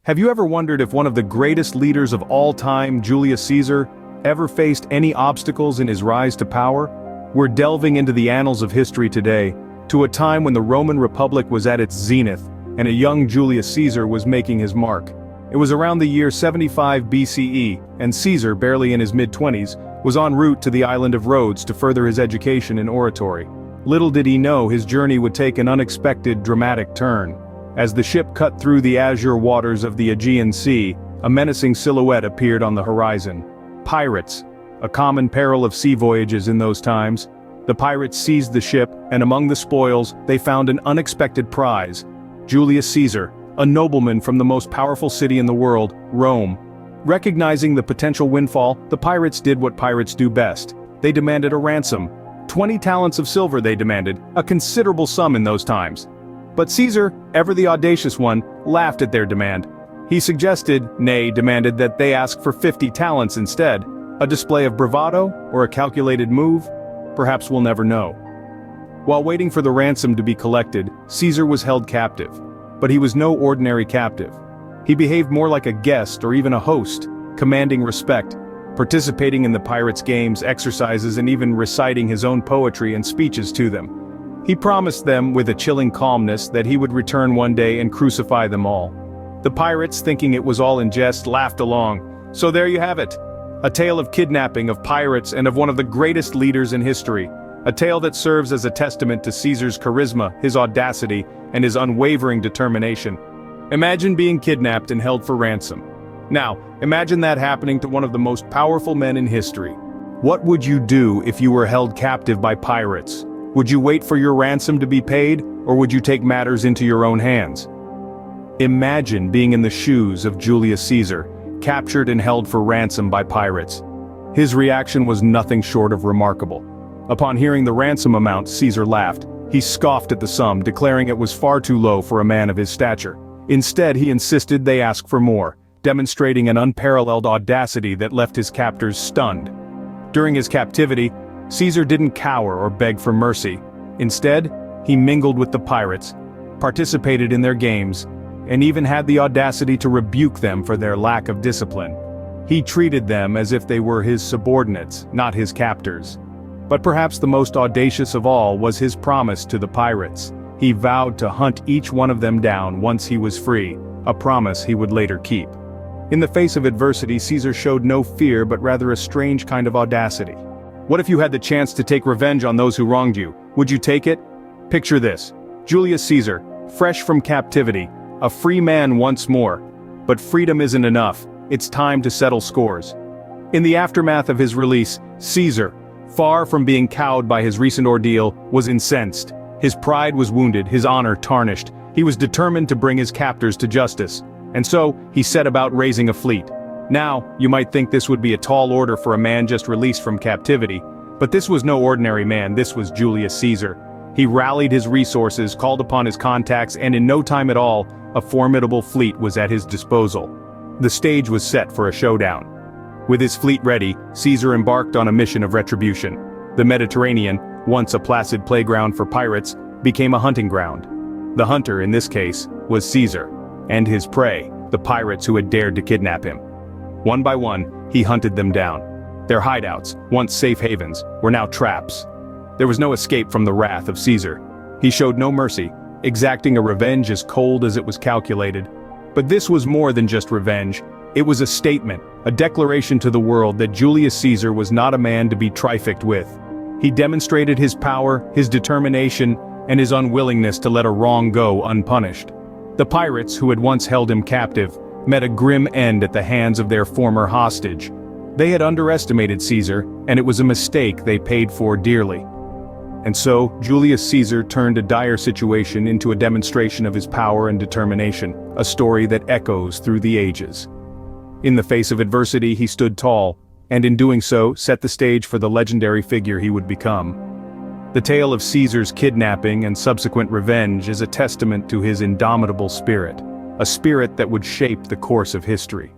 Have you ever wondered if one of the greatest leaders of all time, Julius Caesar, ever faced any obstacles in his rise to power? We're delving into the annals of history today, to a time when the Roman Republic was at its zenith, and a young Julius Caesar was making his mark. It was around the year 75 BCE, and Caesar, barely in his mid-20s, was en route to the island of Rhodes to further his education in oratory. Little did he know his journey would take an unexpected, dramatic turn. As the ship cut through the azure waters of the Aegean Sea, a menacing silhouette appeared on the horizon. Pirates, a common peril of sea voyages in those times. The pirates seized the ship, and among the spoils, they found an unexpected prize: Julius Caesar, a nobleman from the most powerful city in the world, Rome. Recognizing the potential windfall, the pirates did what pirates do best. They demanded a ransom. 20 talents of silver they demanded, a considerable sum in those times. But Caesar, ever the audacious one, laughed at their demand. He suggested, nay, demanded that they ask for 50 talents instead. A display of bravado, or a calculated move? Perhaps we'll never know. While waiting for the ransom to be collected, Caesar was held captive. But he was no ordinary captive. He behaved more like a guest or even a host, commanding respect, participating in the pirates' games, exercises, and even reciting his own poetry and speeches to them. He promised them with a chilling calmness that he would return one day and crucify them all. The pirates, thinking it was all in jest, laughed along. So there you have it. A tale of kidnapping, of pirates, and of one of the greatest leaders in history. A tale that serves as a testament to Caesar's charisma, his audacity, and his unwavering determination. Imagine being kidnapped and held for ransom. Now, imagine that happening to one of the most powerful men in history. What would you do if you were held captive by pirates? Would you wait for your ransom to be paid, or would you take matters into your own hands? Imagine being in the shoes of Julius Caesar, captured and held for ransom by pirates. His reaction was nothing short of remarkable. Upon hearing the ransom amount, Caesar laughed. He scoffed at the sum, declaring it was far too low for a man of his stature. Instead, he insisted they ask for more, demonstrating an unparalleled audacity that left his captors stunned. During his captivity, Caesar didn't cower or beg for mercy. Instead, he mingled with the pirates, participated in their games, and even had the audacity to rebuke them for their lack of discipline. He treated them as if they were his subordinates, not his captors. But perhaps the most audacious of all was his promise to the pirates. He vowed to hunt each one of them down once he was free, a promise he would later keep. In the face of adversity, Caesar showed no fear but rather a strange kind of audacity. What if you had the chance to take revenge on those who wronged you? Would you take it? Picture this: Julius Caesar, fresh from captivity, a free man once more. But freedom isn't enough. It's time to settle scores. In the aftermath of his release, Caesar, far from being cowed by his recent ordeal, was incensed. His pride was wounded, his honor tarnished. He was determined to bring his captors to justice. And so, he set about raising a fleet. Now, you might think this would be a tall order for a man just released from captivity. But this was no ordinary man, this was Julius Caesar. He rallied his resources, called upon his contacts, and in no time at all, a formidable fleet was at his disposal. The stage was set for a showdown. With his fleet ready, Caesar embarked on a mission of retribution. The Mediterranean, once a placid playground for pirates, became a hunting ground. The hunter, in this case, was Caesar, and his prey, the pirates who had dared to kidnap him. One by one, he hunted them down. Their hideouts, once safe havens, were now traps. There was no escape from the wrath of Caesar. He showed no mercy, exacting a revenge as cold as it was calculated. But this was more than just revenge. It was a statement, a declaration to the world that Julius Caesar was not a man to be trifficked with. He demonstrated his power, his determination, and his unwillingness to let a wrong go unpunished. The pirates, who had once held him captive, met a grim end at the hands of their former hostage. They had underestimated Caesar, and it was a mistake they paid for dearly. And so, Julius Caesar turned a dire situation into a demonstration of his power and determination, a story that echoes through the ages. In the face of adversity, he stood tall, and in doing so, set the stage for the legendary figure he would become. The tale of Caesar's kidnapping and subsequent revenge is a testament to his indomitable spirit, a spirit that would shape the course of history.